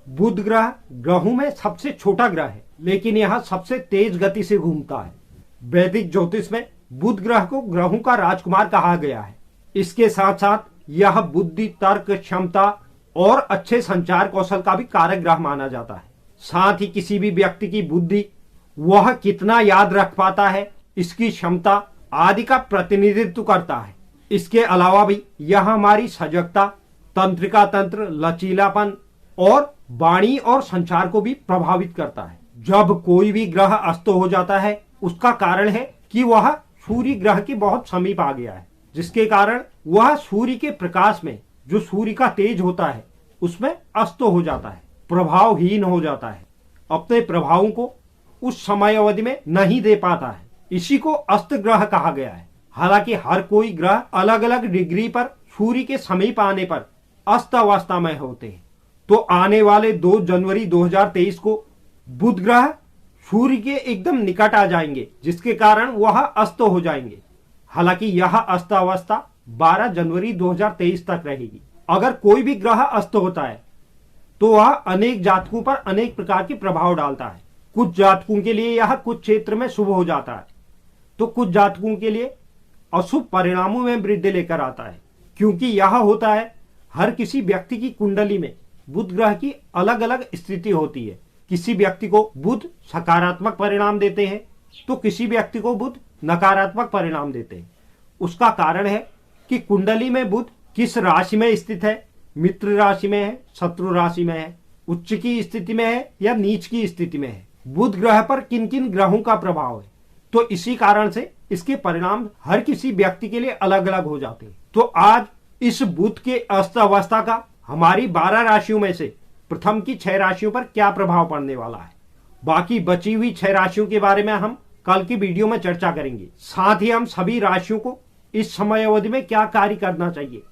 बुध ग्रह ग्रहों में सबसे छोटा ग्रह है, लेकिन यह सबसे तेज गति से घूमता है। वैदिक ज्योतिष में बुध ग्रह को ग्रहों का राजकुमार कहा गया है। इसके साथ साथ यह बुद्धि, तर्क क्षमता और अच्छे संचार कौशल का भी कारक ग्रह माना जाता है। साथ ही किसी भी व्यक्ति की बुद्धि, वह कितना याद रख पाता है, इसकी क्षमता आदि का प्रतिनिधित्व करता है। इसके अलावा भी यह हमारी सजगता, तंत्रिका तंत्र, लचीलापन और वाणी और संचार को भी प्रभावित करता है। जब कोई भी ग्रह अस्त हो जाता है, उसका कारण है कि वह सूर्य ग्रह के बहुत समीप आ गया है, जिसके कारण वह सूर्य के प्रकाश में, जो सूर्य का तेज होता है, उसमें अस्त हो जाता है, प्रभावहीन हो जाता है, अपने प्रभावों को उस समय अवधि में नहीं दे पाता है। इसी को अस्त ग्रह कहा गया है। हालांकि हर कोई ग्रह अलग अलग डिग्री पर सूर्य के समीप आने पर अस्त अवस्था में होते हैं। तो आने वाले 2 जनवरी 2023 को बुध ग्रह सूर्य के एकदम निकट आ जाएंगे, जिसके कारण वह अस्त हो जाएंगे। हालांकि यह अस्त अवस्था 12 जनवरी 2023 तक रहेगी। अगर कोई भी ग्रह अस्त होता है तो वह अनेक जातकों पर अनेक प्रकार के प्रभाव डालता है। कुछ जातकों के लिए यह कुछ क्षेत्र में शुभ हो जाता है, तो कुछ जातकों के लिए अशुभ परिणामों में वृद्धि लेकर आता है। क्योंकि यह होता है, हर किसी व्यक्ति की कुंडली में बुध ग्रह की अलग अलग स्थिति होती है। किसी व्यक्ति को बुध सकारात्मक परिणाम देते हैं, तो किसी व्यक्ति को बुध नकारात्मक परिणाम देते हैं। उसका कारण है कि कुंडली में बुध किस राशि में स्थित है, मित्र राशि में है, शत्रु राशि में है, उच्च की स्थिति में है या नीच की स्थिति में है, बुध ग्रह पर किन किन ग्रहों का प्रभाव है। तो इसी कारण से इसके परिणाम हर किसी व्यक्ति के लिए अलग अलग हो जाते हैं। तो आज इस बुध के अस्त अवस्था का हमारी 12 राशियों में से प्रथम की 6 राशियों पर क्या प्रभाव पड़ने वाला है, बाकी बची हुई 6 राशियों के बारे में हम कल की वीडियो में चर्चा करेंगे। साथ ही हम सभी राशियों को इस समय अवधि में क्या कार्य करना चाहिए,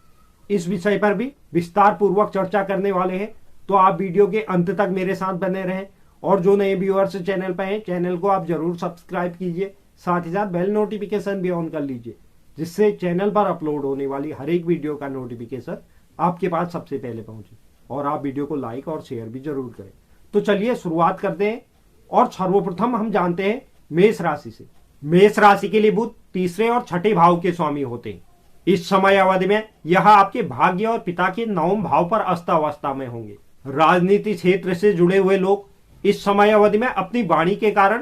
इस विषय पर भी विस्तार पूर्वक चर्चा करने वाले हैं। तो आप वीडियो के अंत तक मेरे साथ बने रहें, और जो नए व्यूअर्स चैनल पर हैं, चैनल को आप जरूर सब्सक्राइब कीजिए। साथ ही साथ बेल नोटिफिकेशन भी ऑन कर लीजिए, जिससे चैनल पर अपलोड होने वाली हर एक वीडियो का नोटिफिकेशन आपके पास सबसे पहले पहुंचे। और आप वीडियो को लाइक और शेयर भी जरूर करें। तो चलिए शुरुआत करते हैं, और सर्वप्रथम हम जानते हैं मेष राशि से। मेष राशि के लिए बुध तीसरे और छठे भाव के स्वामी होते हैं। इस समय अवधि में यह आपके भाग्य और पिता के 9वें भाव पर अस्त अवस्था में होंगे। राजनीति क्षेत्र से जुड़े हुए लोग इस समय अवधि में अपनी वाणी के कारण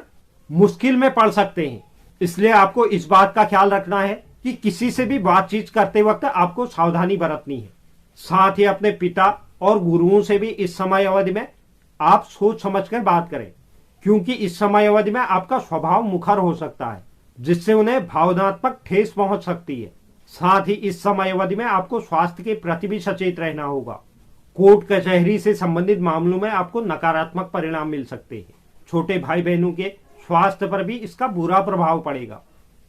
मुश्किल में पड़ सकते हैं। इसलिए आपको इस बात का ख्याल रखना है कि किसी से भी बातचीत करते वक्त आपको सावधानी बरतनी है। साथ ही अपने पिता और गुरुओं से भी इस समय अवधि में आप सोच समझकर बात करें, क्योंकि इस समय अवधि में आपका स्वभाव मुखर हो सकता है, जिससे उन्हें भावनात्मक ठेस पहुंच सकती है। साथ ही इस समय अवधि में आपको स्वास्थ्य के प्रति भी सचेत रहना होगा। कोर्ट कचहरी से संबंधित मामलों में आपको नकारात्मक परिणाम मिल सकते हैं। छोटे भाई बहनों के स्वास्थ्य पर भी इसका बुरा प्रभाव पड़ेगा।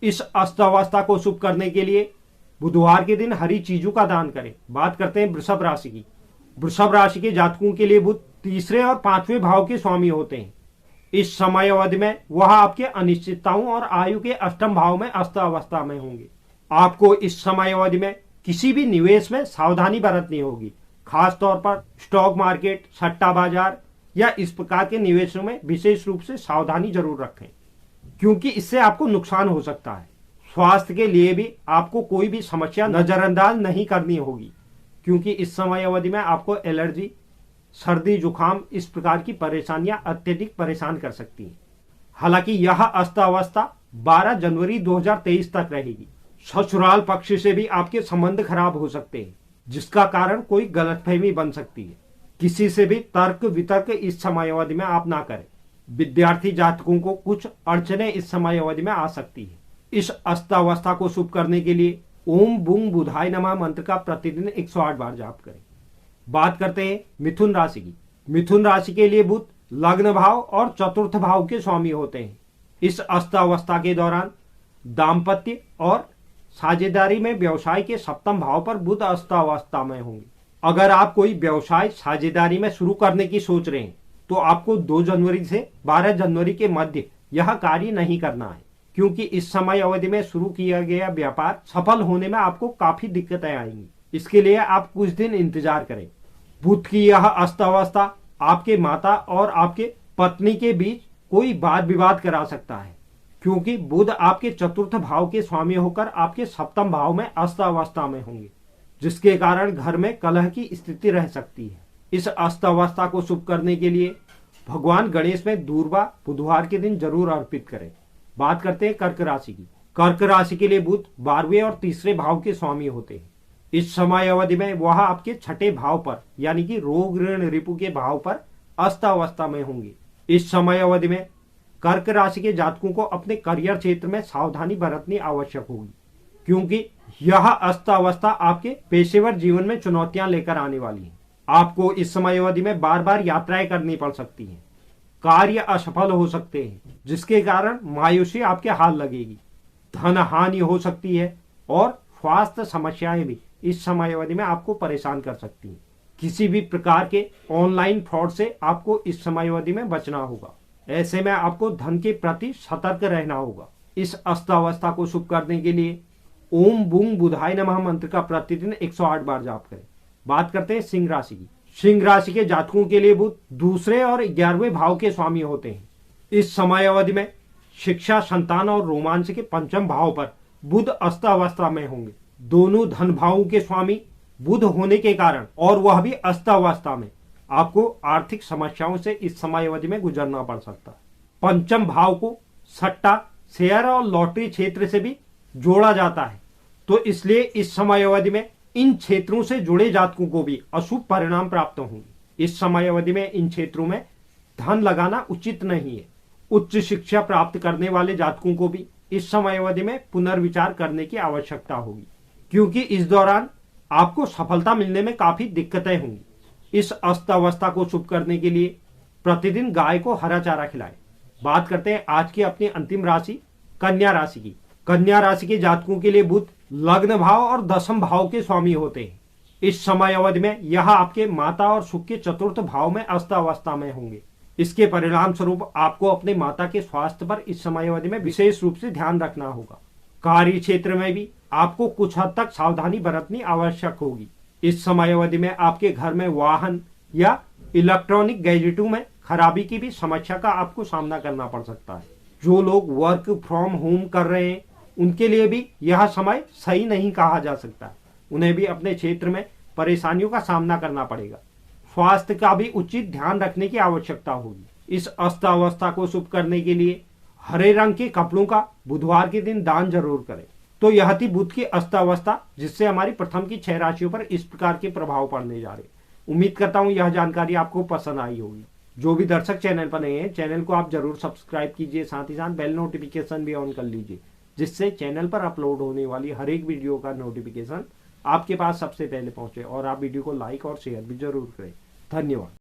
इस अस्त अवस्था को शुभ करने के लिए बुधवार के दिन हरी चीजों का दान करें। बात करते हैं वृषभ राशि की। वृषभ राशि के जातकों के लिए बुध तीसरे और 5वें भाव के स्वामी होते हैं। इस समय अवधि में वह आपके अनिश्चितताओं और आयु के 8वें भाव में अस्त अवस्था में होंगे। आपको इस समय अवधि में किसी भी निवेश में सावधानी बरतनी होगी। खास तौर पर स्टॉक मार्केट, सट्टा बाजार या इस प्रकार के निवेशों में विशेष रूप से सावधानी जरूर रखें, क्योंकि इससे आपको नुकसान हो सकता है। स्वास्थ्य के लिए भी आपको कोई भी समस्या नजरअंदाज नहीं करनी होगी, क्योंकि इस समय अवधि में आपको एलर्जी, सर्दी, जुकाम इस प्रकार की परेशानियां अत्यधिक परेशान कर सकती हैं। हालांकि यह अस्त अवस्था 12 जनवरी 2023 तक रहेगी। ससुराल पक्ष से भी आपके संबंध खराब हो सकते हैं, जिसका कारण कोई गलतफहमी बन सकती है। किसी से भी तर्क वितर्क इस समय अवधि में आप ना करें। विद्यार्थी जातकों को कुछ अड़चने इस समय अवधि में आ सकती है। इस अस्त अवस्था को शुभ करने के लिए ओम बुंग बुधाय नमः मंत्र का प्रतिदिन 108 बार जाप करें। बात करते हैं मिथुन राशि की। मिथुन राशि के लिए बुध लग्न भाव और चतुर्थ भाव के स्वामी होते हैं। इस अस्त अवस्था के दौरान दाम्पत्य और साझेदारी में व्यवसाय के 7वें भाव पर बुध अस्त अवस्था में होंगे। अगर आप कोई व्यवसाय साझेदारी में शुरू करने की सोच रहे हैं, तो आपको 2 जनवरी से 12 जनवरी के मध्य यह कार्य नहीं करना है, क्योंकि इस समय अवधि में शुरू किया गया व्यापार सफल होने में आपको काफी दिक्कतें आएंगी। इसके लिए आप कुछ दिन इंतजार करें। बुध की यह अस्त अवस्था आपके माता और आपके पत्नी के बीच कोई वाद विवाद करा सकता है, क्योंकि बुध आपके चतुर्थ भाव के स्वामी होकर आपके सप्तम भाव में अस्तावस्था में होंगे, जिसके कारण घर में कलह की स्थिति रह सकती है। इस अस्तावस्था को शुभ करने के लिए भगवान गणेश में दूर्वा बुधवार के दिन जरूर अर्पित करें। बात करते हैं कर्क राशि की। कर्क राशि के लिए बुध 12वें और तीसरे भाव के स्वामी होते हैं। इस समय अवधि में वह आपके छठे भाव पर यानी कि रोग ऋण रिपु के भाव पर अस्तावस्था में होंगे। इस समय अवधि में कर्क राशि के जातकों को अपने करियर क्षेत्र में सावधानी बरतनी आवश्यक होगी, क्योंकि यह अस्तावस्था आपके पेशेवर जीवन में चुनौतियां लेकर आने वाली है। आपको इस समय अवधि में बार बार यात्राएं करनी पड़ सकती हैं, कार्य असफल हो सकते हैं, जिसके कारण मायूसी आपके हाथ लगेगी, धन हानि हो सकती है और स्वास्थ्य समस्याएं भी इस समय अवधि में आपको परेशान कर सकती हैं। किसी भी प्रकार के ऑनलाइन फ्रॉड से आपको इस समय अवधि में बचना होगा। ऐसे में आपको धन के प्रति सतर्क रहना होगा। इस अस्तावस्था को शुभ करने के लिए ओम बूम बुधाय नमः मंत्र का प्रतिदिन 108 बार जाप करें। बात करते हैं सिंह राशि की। सिंह राशि के जातकों के लिए बुध दूसरे और 11वें भाव के स्वामी होते हैं। इस समय अवधि में शिक्षा, संतान और रोमांच के पंचम भाव पर बुध अस्तावस्था में होंगे। दोनों धन भावों के स्वामी बुध होने के कारण और वह भी अस्तावस्था में आपको आर्थिक समस्याओं से इस समय अवधि में गुजरना पड़ सकता है। पंचम भाव को सट्टा, शेयर और लॉटरी क्षेत्र से भी जोड़ा जाता है, तो इसलिए इस समय अवधि में इन क्षेत्रों से जुड़े जातकों को भी अशुभ परिणाम प्राप्त होंगे। इस समय अवधि में इन क्षेत्रों में धन लगाना उचित नहीं है। उच्च शिक्षा प्राप्त करने वाले जातकों को भी इस समय अवधि में पुनर्विचार करने की आवश्यकता होगी, क्योंकि इस दौरान आपको सफलता मिलने में काफी दिक्कतें होंगी। इस अस्तावस्था को शुभ करने के लिए प्रतिदिन गाय को हरा चारा खिलाएं। बात करते हैं आज की अपनी अंतिम राशि कन्या राशि की। कन्या राशि के जातकों के लिए बुध लग्न भाव और दशम भाव के स्वामी होते हैं। इस समय अवधि में यह आपके माता और सुख के चतुर्थ भाव में अस्तावस्था में होंगे। इसके परिणाम स्वरूप आपको अपने माता के स्वास्थ्य पर इस समय अवधि में विशेष रूप से ध्यान रखना होगा। कार्य क्षेत्र में भी आपको कुछ हद तक सावधानी बरतनी आवश्यक होगी। इस समय अवधि में आपके घर में वाहन या इलेक्ट्रॉनिक गैजेटों में खराबी की भी समस्या का आपको सामना करना पड़ सकता है। जो लोग वर्क फ्रॉम होम कर रहे हैं उनके लिए भी यह समय सही नहीं कहा जा सकता। उन्हें भी अपने क्षेत्र में परेशानियों का सामना करना पड़ेगा। स्वास्थ्य का भी उचित ध्यान रखने की आवश्यकता होगी। इस अस्तावस्था को शुभ करने के लिए हरे रंग के कपड़ों का बुधवार के दिन दान जरूर करें। तो यह थी बुध की अस्तावस्था, जिससे हमारी प्रथम की 6 राशियों पर इस प्रकार के प्रभाव पड़ने जा रहे। उम्मीद करता हूं यह जानकारी आपको पसंद आई होगी। जो भी दर्शक चैनल पर नए हैं, चैनल को आप जरूर सब्सक्राइब कीजिए, साथ ही साथ बेल नोटिफिकेशन भी ऑन कर लीजिए, जिससे चैनल पर अपलोड होने वाली हर एक वीडियो का नोटिफिकेशन आपके पास सबसे पहले पहुंचे। और आप वीडियो को लाइक और शेयर भी जरूर करें। धन्यवाद।